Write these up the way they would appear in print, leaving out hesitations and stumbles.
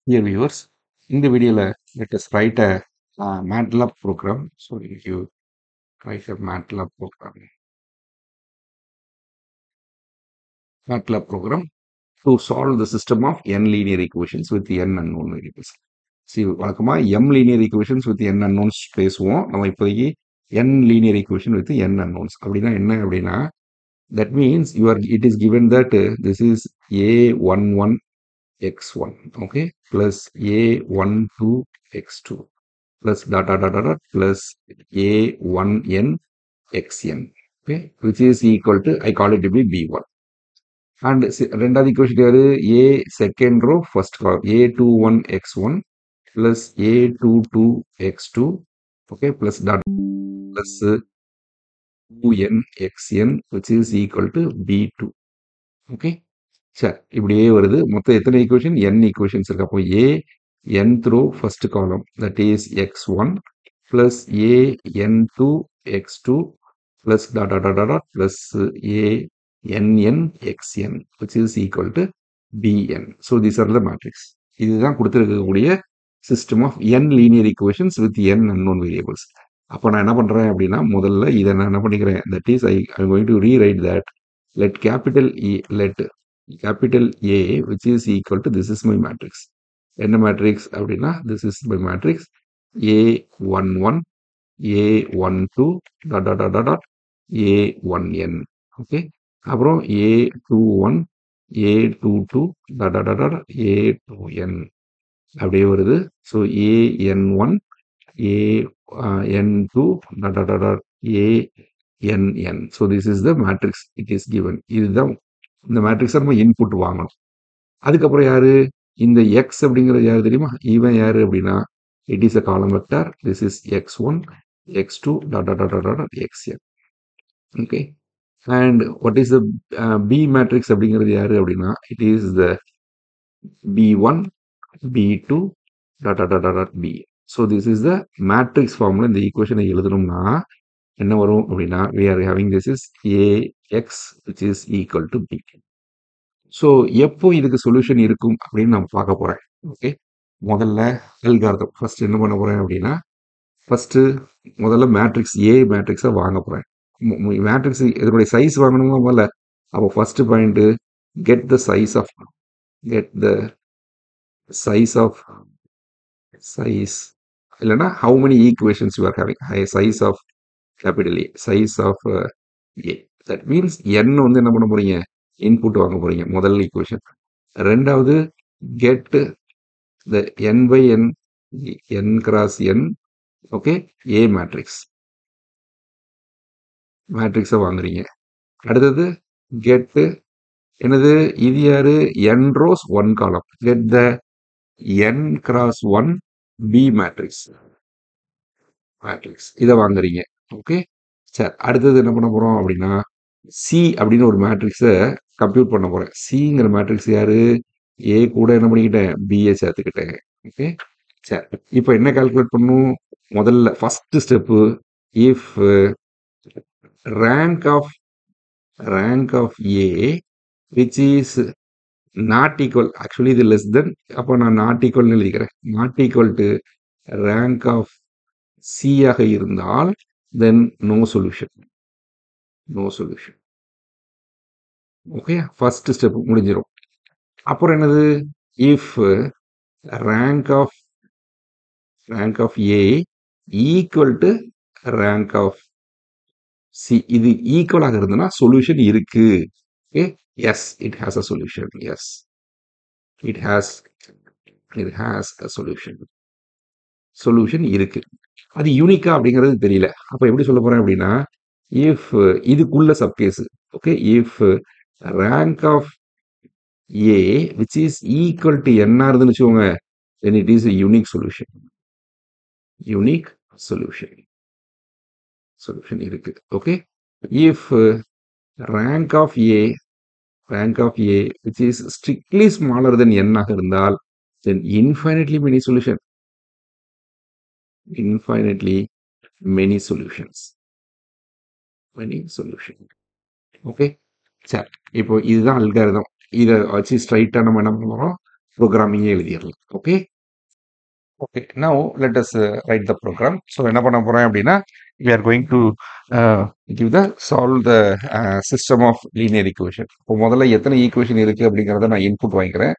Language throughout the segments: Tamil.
Dear viewers, in the video, let us write a MATLAB program. So if you write a MATLAB program to solve the system of n linear equations with n unknown variables. See, வழக்கமா m linear equations with n unknowns பேசுவோம். நம்ம இப்போதைக்கு n linear equation with n unknowns. அப்படின்னா என்ன அப்படின்னா, that means it is given that this is a11 x1, okay, plus a12 x2 plus dot dot dot dot dot plus a1n xn, okay, which is equal to, I call it to be b1. And ரெண்டாவது equation யாரு a second row first column a21 x1 plus a22 x2, okay, plus dot plus 2n xn which is equal to b2, okay. சரி, இப்படியே வருது. மொத்தம் எத்தனை ஈக்குவேஷன்? n ஈக்குவேஷன்ஸ் இருக்கு. அப்போ a nth row first column, that is x1 plus a n2 x2 plus dot dot dot dot dot plus a nn xn which is equal to bn. So these are the matrix. இதுதான் கொடுத்திருக்கக்கூடிய system of n linear equations with n unknown variables. அப்போ நான் என்ன பண்றேன் அப்படின்னா, முதல்ல இதை நான் என்ன பண்ணிக்கிறேன், that is I'm going to rewrite that. Let capital A which is equal to, this is my matrix. என்ன matrix அப்படின்னா, this is my matrix A11 A12 dot dot dot dot dot A1n, okay. அப்புறம் A21 A22 dot dot dot dot A2n அப்படியே வருது. So AN1 AN2 dot dot dot dot ANN. So this is the matrix it is given. இதுதான் இந்த மேட்ரிக்ஸை நம்ம இன்புட் வாங்கணும். அதுக்கப்புறம் யாரு இந்த எக்ஸ் அப்படிங்கிறது யாரு தெரியுமா? இவன் யாரு அப்படின்னா, it is a column vector. This is x1 x2 dot dot dot dot xn, okay. And what is the B matrix அப்படிங்கிறது யாரு அப்படின்னா, it is the b1 b2 dot dot dot dot b. So this is the matrix ஃபார்ம்ல இந்த ஈக்குவேஷனை எழுதணும்னா என்ன வரும் அப்படின்னா, we are having this is ax which is equal to b. So எப்போ இதுக்கு சொல்யூஷன் இருக்கும் அப்படின்னு நான் பார்க்க போறேன், ஓகே. முதல்ல அல்காரிதம் ஃபர்ஸ்ட் என்ன பண்ண போறேன் அப்படின்னா, ஃபர்ஸ்ட் முதல்ல மேட்ரிக்ஸ் ஏ மேட்ரிக்ஸை வாங்க போறேன். மேட்ரிக்ஸ் இதனுடைய சைஸ் வாங்கணுமா முதல்ல? அப்போ first point, get the size of size இல்லைன்னா how many equations you are having, size of capital A, size of A. That means n வந்து என்ன பண்ண போறீங்க, இன்புட் வாங்க போறீங்க முதல் ஈக்குவேஷன். ரெண்டாவது, கெட் த n by n n cross n, okay, A மேட்ரிக்ஸை வாங்குறீங்க. அடுத்தது கெட் என்னது, இது யாரு, n rows 1 column, கெட் த n cross 1 b மேட்ரிக்ஸ் இதை வாங்குறீங்க, ஓகே. சரி, அடுத்தது என்ன பண்ண போறோம் அப்படின்னா, சி அப்படின்னு ஒரு மேட்ரிக்ஸை கம்ப்யூட் பண்ண போறேன். சிங்கிற மேட்ரிக்ஸ் யாரு, ஏ கூட என்ன பண்ணிக்கிட்டேன், பிஏ சேர்த்துக்கிட்டேன், ஓகே. சரி, இப்போ என்ன கால்குலேட் பண்ணும், முதல்ல first step, if rank of A which is not equal, actually இது லெஸ் தென், அப்போ நான் நாட் ஈக்குவல்னு எழுதிக்கிறேன், not equal to rank of C ஆக இருந்தால் then no solution. Okay, first step முடிஞ்சிடும். அப்புறம் என்னது, if rank of A equal to rank of C, இது ஈக்குவலாக இருந்ததுன்னா சொல்யூஷன் இருக்கு. Okay, yes, it has a solution. Yes, it has a solution இருக்கு. அது யூனிக்கா அப்படிங்கிறது தெரியல. அப்ப எப்படி சொல்ல போறேன் அப்படின்னா, இஃப் இதுக்குள்ள subcase, okay, if rank of A which is equal to n இருந்துன்னு வச்சுக்கோங்க, then it is a unique solution. Solution இருக்கு, okay. If rank of A which is strictly smaller than n ஆக இருந்தால், then infinitely many solutions. Okay. சரி, இப்போ இதுதான் அல்காரிதம். இதை வச்சு ஸ்ட்ரைட்டா நம்ம என்ன பண்ணுறோம், ப்ரோக்ராமிங்கே எழுதிடலாம். Okay. Okay. Now let us write the program. So என்ன பண்ண போறேன் அப்படின்னா, we are going to give the solve the system of linear equation. இப்போ முதல்ல எத்தனை ஈக்குவேஷன் இருக்கு அப்படிங்கிறத நான் இன்புட் வாங்கிக்கிறேன்.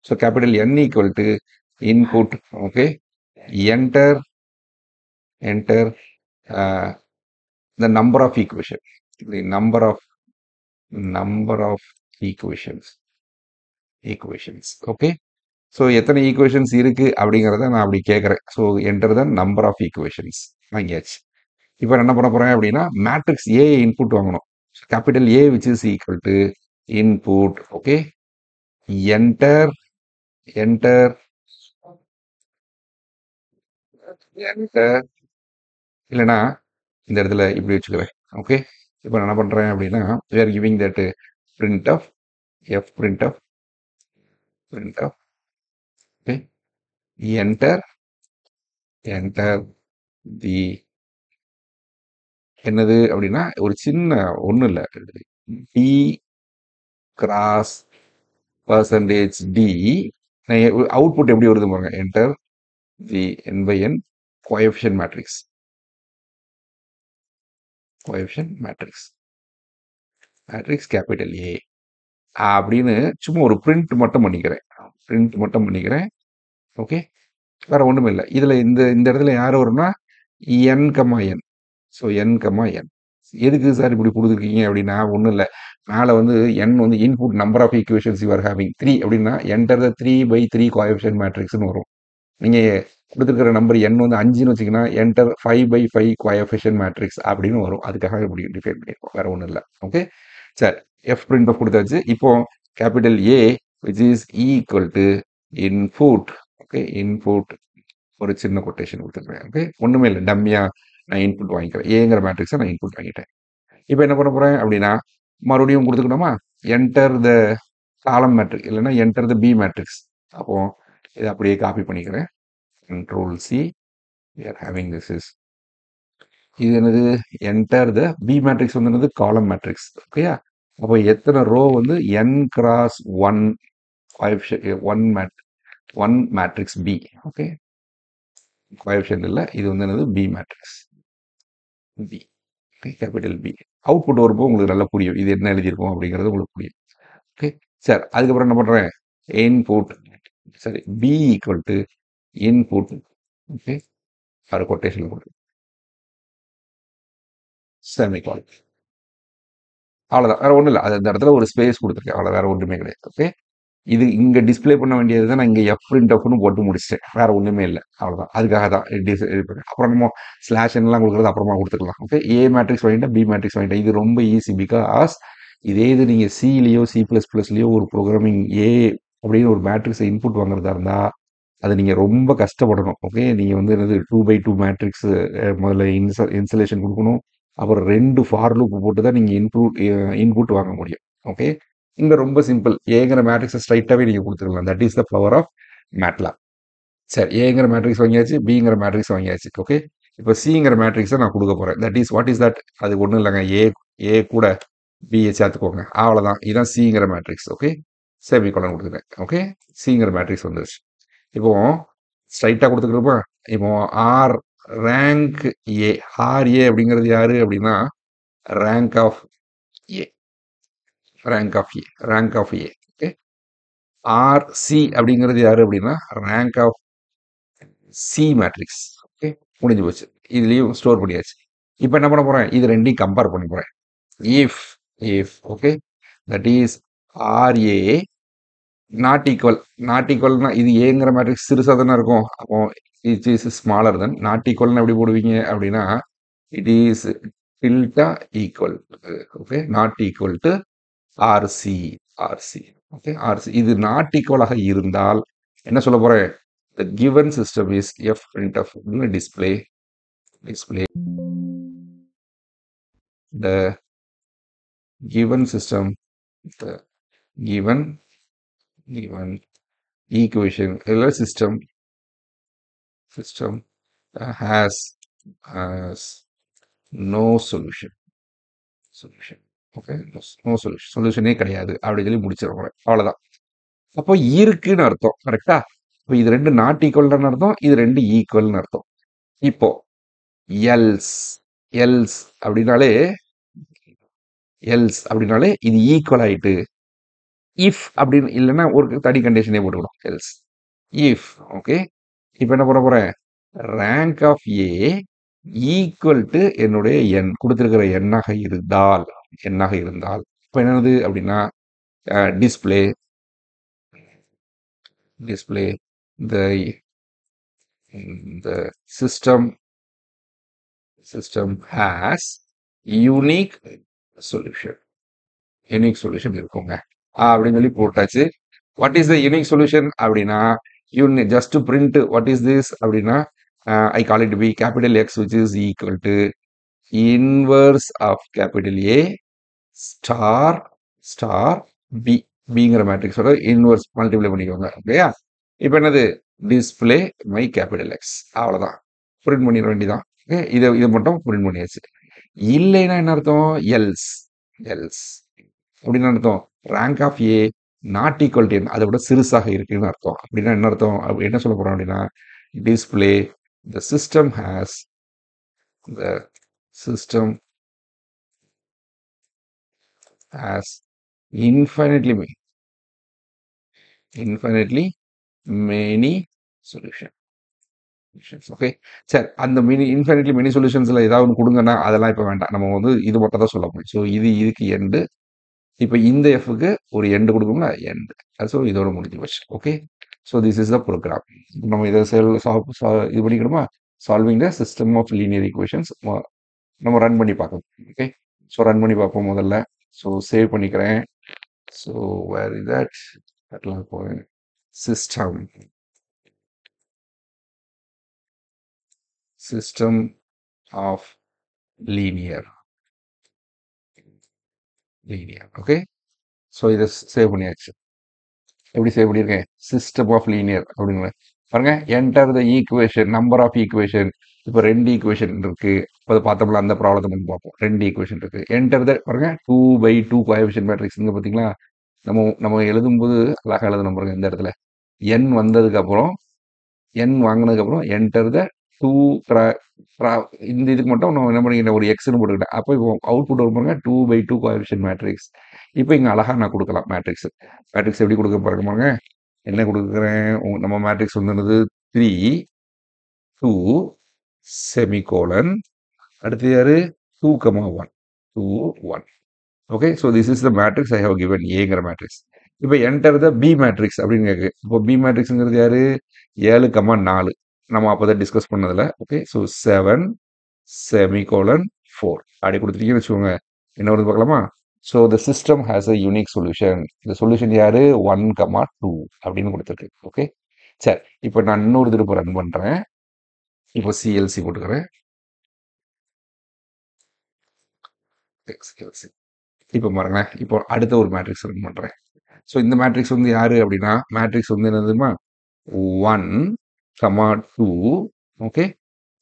So capital N equal to input. Okay. Enter enter the number of equation, the number of equations. Okay. So எத்தனை ஈக்குவேஷன்ஸ் இருக்கு அப்படிங்கிறத நான் அப்படி கேட்குறேன். So enter the number of equations வாங்கியாச்சு. இப்போ என்ன பண்ண போறேன் அப்படின்னா மேட்ரிக்ஸ் ஏ இன்புட் வாங்கணும். Capital A which is equal to input. Okay. Enter enter enter இல்லைன்னா இந்த இடத்துல இப்படி வச்சுக்கிறேன். ஓகே. இப்போ நான் என்ன பண்றேன் அப்படின்னா we are giving that print of f print of okay. enter the என்னது அப்படின்னா ஒரு சின்ன ஒன்றும் இல்லை, D cross percentage D. Output எப்படி வருது பாருங்க. Enter the n by n coefficient matrix capital A அப்படின்னு சும்மா ஒரு பிரிண்ட் மட்டும் பண்ணிக்கிறேன். ஓகே. வேற ஒண்ணுமே இல்லை. இதுல இந்த இந்த இடத்துல யார் வரும்னா n, n. So n, n. எதுக்கு சார் இப்படி கொடுத்துருக்கீங்க அப்படின்னா ஒன்றும் இல்லை. மேலே வந்து n வந்து input number of equations you are having 3 அப்படின்னா என்டர் த 3/3 கோஎஃபிஷியன்ட் மேட்ரிக்ஸ்னு வரும். நீங்க கொடுத்துருக்கிற நம்பர் n வந்து 5ன்னு வச்சுக்கினா என்டர் 5/5 கோஎஃபிஷியன்ட் மேட்ரிக்ஸ் அப்படின்னு வரும். அதுக்காக இப்படி டிஃபைன் பண்ணியிருக்கோம். வேற ஒன்றும் இல்லை. ஓகே. சரி, எஃப் பிரிண்ட் ஆஃப் கொடுத்தாச்சு. இப்போ capital A which is equal to input. Okay. Input ஒரு சின்ன கொட்டேஷன் கொடுத்துருக்கேன். ஓகே. ஒன்றுமே இல்லை, டம்மியா நான் இன்புட் வாங்கிக்கிறேன். ஏங்கிற மேட்ரிக்ஸை நான் இன்புட் வாங்கிட்டேன். இப்போ என்ன பண்ண போறேன் அப்படின்னா மறுபடியும் கொடுத்துக்கணுமா, என்டர் த காலம் மேட்ரிக்ஸ் இல்லைன்னா என்டர் த பி மேட்ரிக்ஸ். அப்போ இதை அப்படியே காப்பி பண்ணிக்கிறேன். Control C. we are having this is இது என்னது, என்டர் த பி மேட்ரிக்ஸ் வந்து என்னது காலம் மேட்ரிக்ஸ். ஓகேயா. அப்போ எத்தனை ரோ வந்து n cross 1 matrix B. Okay. Coefficient இல்லை, இது வந்து என்னது B matrix B. Capital B. Output வரும்போது உங்களுக்கு நல்லா புரியும் இது என்ன எழுதியிருக்கோம் அப்படிங்கிறது உங்களுக்கு புரியும். ஓகே. சரி, அதுக்கப்புறம் என்ன பண்றேன், இன்புட் சரி B equal to input. Okay. ஒரு கொட்டேஷன் கொடுத்து செமிகால். அவ்வளோதான், வேற ஒன்றும் இல்லை. அது அந்த இடத்துல ஒரு ஸ்பேஸ் கொடுத்துருக்கேன், அவ்வளோ, வேற ஒன்றுமே கிடையாது. ஓகே. இது இங்கே டிஸ்பிளே பண்ண வேண்டியது தான், நான் இங்கே எஃப் பிரிண்ட் எஃப்னு போட்டு முடிச்சிட்டேன். வேற ஒன்றுமே இல்லை, அவ்வளோதான். அதுக்காக தான் அப்புறம் நம்ம ஸ்லாஷ் எல்லாம் கொடுக்குறது அப்புறமா கொடுத்துக்கலாம். ஓகே. ஏ மேட்ரிக்ஸ் வாங்கிட்டேன், பி மேட்ரிக்ஸ் வாங்கிட்டேன். இது ரொம்ப ஈஸி. பிகாஸ் இதே இது நீங்கள் சிலேயோ C++லையோ ஒரு ப்ரோக்ராமிங் ஏ அப்படின்னு ஒரு மேட்ரிக்ஸை இன்புட் வாங்குறதா இருந்தால் அது நீங்கள் ரொம்ப கஷ்டப்படணும். ஓகே. நீங்கள் வந்து என்னது 2/2 மேட்ரிக்ஸ் முதல்ல இன்ஸ்டலேஷன் கொடுக்கணும். அப்புறம் 2 ஃபார் லூப் போட்டு தான் நீங்கள் இன்புட் வாங்க முடியும். ஓகே. இங்க ரொம்ப சிம்பிள். ஏங்கிற மேட்ரிக்ஸை ஸ்ட்ரைட்டாகவே நீங்கள் கொடுத்துக்கலாம். That is the power of MATLAB. சரி, ஏங்கிற மேட்ரிக்ஸ் வாங்கியாச்சு, பிங்கிற மேட்ரிக்ஸ் வாங்கியாச்சு. ஓகே. இப்போ சிங்கிற மேட்ரிக்ஸை நான் கொடுக்க போகிறேன். That is what is that, அது ஒன்றும் இல்லைங்க, ஏ கூட பிஏ சேர்த்துக்கோங்க. அவ்வளோதான். இதுதான் சிங்கிற மேட்ரிக்ஸ். ஓகே. செமிகோலன் கொடுத்துட்டேன். ஓகே. சிங்கிற மேட்ரிக்ஸ் வந்துருச்சு. இப்போ ஸ்ட்ரைட்டாக கொடுத்துக்கிறப்போ இப்போ R rank A. R A அப்படிங்கிறது யாரு அப்படின்னா rank of A. Okay. R C அப்படிங்கிறது யாரு அப்படின்னா rank of C matrix. Okay. முடிஞ்சு போச்சு. இதுலயும் ஸ்டோர் பண்ணியாச்சு. இப்போ என்ன பண்ண போறேன், இது ரெண்டையும் கம்பேர் பண்ண போறேன். If okay that is R A not ஈக்குவல்னா இது ஏங்கிற மேட்ரிக்ஸ் சிறுசாக தானே இருக்கும். அப்போ it is smaller then. Not ஈக்குவல்னு எப்படி போடுவீங்க அப்படின்னா it is tilde equal. Okay. Not equal to R C. Okay. R C இது நாட் ஈக்குவலாக இருந்தால் என்ன சொல்ல போறேன், the given system is f printf display the given system, the given equation system has no solution. Okay. No சொல்யூஷனே கிடையாது அப்படி சொல்லி முடிச்சிட போறேன். அவ்வளோதான். அப்போ இருக்குன்னு அர்த்தம். கரெக்ட்டா? இப்ப இது 2 நாட் ஈக்குவல்ன்னு அர்த்தம். இது 2 ஈக்குவல்ன்னு அர்த்தம். இப்போ எல்ஸ் எல்ஸ் அப்படின்னாலே இது ஈக்குவல் ஆயிட்டு. இஃப் அப்படின்னு இல்லைன்னா ஒரு தனி கண்டிஷனே போட்டுக்கணும். Else if okay. இப்போ என்ன பண்ண போறேன்? Rank of A equal to என்னுடைய எண் கொடுத்திருக்கிற எண்ணாக இருந்தால் இப்போ என்னது அப்படின்னா display the the system has unique solution இருக்குங்க அப்படின்னு சொல்லி போட்டாச்சு. What is the unique solution அப்படின்னா just print what is this அப்படின்னா I call it B capital X which is equal to inverse of capital A star star B பிங்கிற மேட்ரிக்ஸோட இன்வர்ஸ் மல்டிப்ளை பண்ணிக்கோங்க. ஓகேயா? இப்போ என்னது? Display my capital X. அவ்வளோதான். பிரிண்ட் பண்ணிட வேண்டியதான். ஓகே, இதை மட்டும் பிரிண்ட் பண்ணியாச்சு. இல்லைன்னா என்ன அர்த்தம்? எல்ஸ் எல்ஸ் அப்படின்னு அர்த்தம் rank of A not equal to n, அதை விட சிறுசாக இருக்குன்னு அர்த்தம். அப்படின்னா என்ன அர்த்தம்? என்ன சொல்ல போறோம் அப்படின்னா display the system has infinitely many solutions. Okay, சரி. அந்த இன்ஃபினிட்லி மெனி சொல்யூஷன்ஸ்ல ஏதாவது ஒன்று கொடுங்கன்னா அதெல்லாம் இப்போ வேண்டாம். நம்ம வந்து இது மட்டும் தான் சொல்ல முடியும். ஸோ இதுக்கு எண்டு. இப்போ இந்த எஃப்க்கு ஒரு எண்டு கொடுக்கணும்னா எண்டு. ஸோ இதோட முடிஞ்சு போச்சு. Okay, so this is the program. நம்ம இதை இது பண்ணிக்கணுமா? Solving the system of linear equations நம்ம ரன் பண்ணி பார்க்கணும். ஓகே, ஸோ ரன் பண்ணி பார்ப்போம் முதல்ல. ஸோ சேவ் பண்ணிக்கிறேன். ஸோ வேர் இஸ் தட்லாம் போகிறேன். system of linear okay. So இதை சேவ் பண்ணியாச்சு. எப்படி சேவ் பண்ணியிருக்கேன்? சிஸ்டம் ஆஃப் லீனியர் அப்படின்னு பாருங்க. Enter the equation, number of equation. இப்போ 2 ஈக்குவேஷன் இருக்கு. இப்போ அதை பார்த்தோம்ல, அந்த ப்ராப்ளத்தை நம்ம பார்ப்போம். 2 ஈக்குவேஷன் இருக்கு. என்டர் த பாருங்க 2/2 கோஎஃபிஷியன்ட் மேட்ரிக்ஸ் இங்க பார்த்தீங்களா? நம்ம எழுதும்போது அழகாக எழுதணும் பாருங்க. இந்த இடத்துல n வந்ததுக்கு அப்புறம் n வாங்கினதுக்கு அப்புறம் என்டர் த 2 இந்த இதுக்கு மட்டும் நம்ம என்ன பண்ணிக்கிட்டேன்? ஒரு எக்ஸ்னு போட்டுக்கிட்டேன். அப்போ இப்போ அவுட்புட் வரும் பாருங்க 2/2 கோஎஃபிஷியன்ட் மேட்ரிக்ஸ். இப்போ இங்கே அழகா நான் கொடுக்கலாம் மேட்ரிக்ஸ். எப்படி கொடுக்க பாருங்க. என்ன கொடுக்குறேன்? நம்ம மேட்ரிக்ஸ் வந்து 3 2 செமிகோலன். அடுத்து யாரு? 2,1 2 1. Okay, so this is the matrix I have given ஏங்கிற மேட்ரிக்ஸ். இப்போ என்டர் த பி மேட்ரிக்ஸ் அப்படின்னு கேட்கு. இப்போ பி மேட்ரிக்ஸ்ங்கிறது யாரு? 7,4 நம்ம அப்போதான் டிஸ்கஸ் பண்ணதில்ல. ஓகே, ஸோ 7 செமிகோலன் 4 அப்படி கொடுத்துட்டீங்கன்னு வச்சுக்கோங்க. என்ன வருது பார்க்கலாமா? So the system has a unique solution. இந்த சொல்யூஷன் யாரு? 1,2 அப்படின்னு கொடுத்துருக்கு. ஓகே, சரி. இப்போ நான் இன்னொரு திருப்ப ரன் பண்றேன். இப்போ சிஎல்சி போட்டுக்கிறேன். இப்போ பாருங்களேன். இப்போ அடுத்த ஒரு மேட்ரிக்ஸ் ரன் பண்றேன். ஸோ இந்த மேட்ரிக்ஸ் வந்து யாரு அப்படின்னா, மேட்ரிக்ஸ் வந்து என்னதுமா? 1,2 ஓகே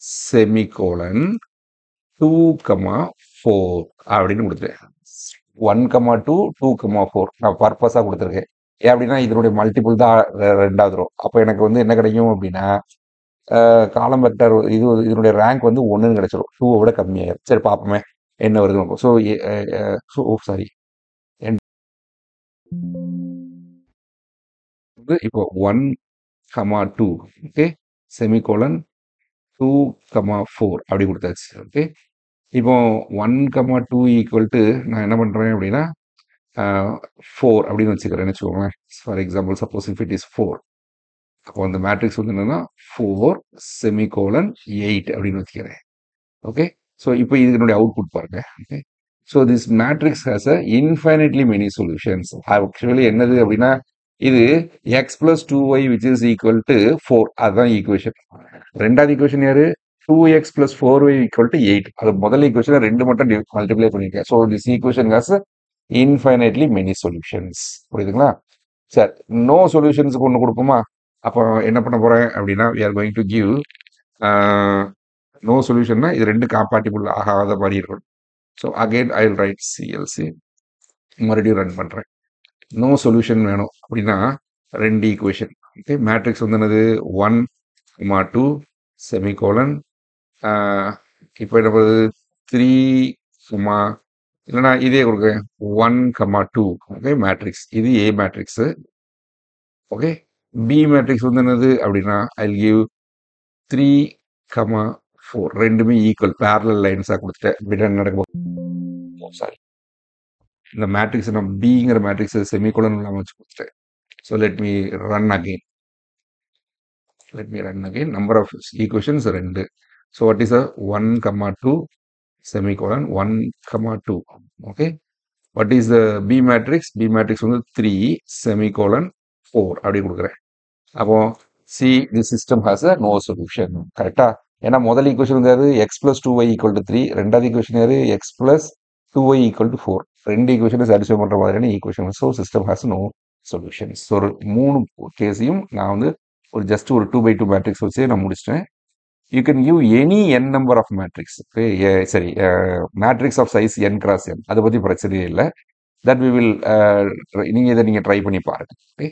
செமிகோலன் 2,4 அப்படின்னு கொடுத்துருக்கேன். 1,2 2,4 நான் பர்பஸா கொடுத்துருக்கேன். ஏன் அப்படின்னா இதனுடைய மல்டிபிள் தான் ரெண்டாவது ரோ. அப்போ எனக்கு வந்து என்ன கிடைக்கும் அப்படின்னா காலம் வெக்டர் இதனுடைய ரேங்க் வந்து 1ன்னு கிடைச்சிரும். 2 விட கம்மியாயிரும். சரி பார்ப்போமே என்ன வருது. ஸோ சாரி, இப்போ 1,2 ஓகே செமிகோலன் 2,4 அப்படி கொடுத்தாச்சு. ஓகே, இப்போ 1,2 ஈக்குவல் டு நான் என்ன பண்றேன் அப்படின்னா 4 அப்படின்னு வச்சுக்கிறேன்னு வச்சுக்கோங்களேன். For example suppose if it is 4, அப்போ அந்த மேட்ரிக்ஸ் வந்து என்னன்னா 4 செமிகோலன் 8 அப்படின்னு வச்சுக்கிறேன். ஓகே, ஸோ இப்போ இதனுடைய அவுட்புட் பாருங்க. Okay, so this matrix has a infinitely many solutions. Actually என்னது அப்படின்னா இது X plus 2y which is equal to 4. அதுதான் ஈக்குவேஷன். ரெண்டாவது ஈக்குவேஷன் யாரு? 2x plus 4y equal to 8. அது முதல் ஈக்குவேஷன் 2 மட்டும் மல்டிப்ளை பண்ணிருக்கேன். So this equation has infinitely many solutions. புரியுதுங்களா? சரி, நோ சொல்யூஷன்ஸுக்கு ஒன்று கொடுப்போமா? அப்போ என்ன பண்ண போறேன் அப்படின்னா we are going to give no சொல்யூஷன்னா இது 2 காம்பேட்டிபிள் ஆகாத மாதிரி இருக்கும். So again I will write CLC. மறுபடியும் ரன் பண்றேன். நோ சொல்யூஷன் வேணும் அப்படின்னா 2 ஈக்குவேஷன். ஓகே. மேட்ரிக்ஸ் வந்து என்னது 1, 2 செமிகோலன். இப்போ என்ன பண்ணுது 3, இல்லைன்னா இதே கொடுக்குறேன் 1, 2. ஓகே. மேட்ரிக்ஸ் இது A matrix. Okay. B matrix வந்து என்னது அப்படின்னா ஐ கிவ் 3, 4 ரெண்டுமே ஈக்குவல் பேரலல் லைன்ஸாக கொடுத்துட்டேன். இப்படி நடக்கும். சாரி, இந்த மேட்ரிக்ஸ் நான் பிங்கிற மேட்ரிக்ஸ் செமிகோலன் இல்லாமல் வச்சு கொடுத்துட்டேன். So let me run again. Number of equations 2. So what is 1, 2 semicolon 1, 2. Okay. What is the B matrix? B matrix வந்து 3 செமிகோலன் 4 அப்படி கொடுக்குறேன். அப்போ see the system has a no solution. கரெக்டா? ஏன்னா முதல் ஈக்குவேஷன் வந்து X plus 2y equal to 3, ரெண்டாவது ஈக்குவேஷன் யாரு X plus 2y equal to 4. ரெண்டு ஈக்குவேஷனை சாட்டிஸ்ஃபை பண்ற மாதிரியான equation. So system has no solutions. ஒரு 3 கேஸையும் நான் வந்து ஒரு ஜஸ்ட் ஒரு 2x2 மேட்ரிக்ஸ் வச்சு நான் முடிச்சிட்டேன். You can give any n number of matrix. சரி, matrix of size n cross n, அதை பத்தி பிரச்சனையே இல்லை. தட் வி வில் நீங்க இதை நீங்க ட்ரை பண்ணி பாருங்க. ஓகே.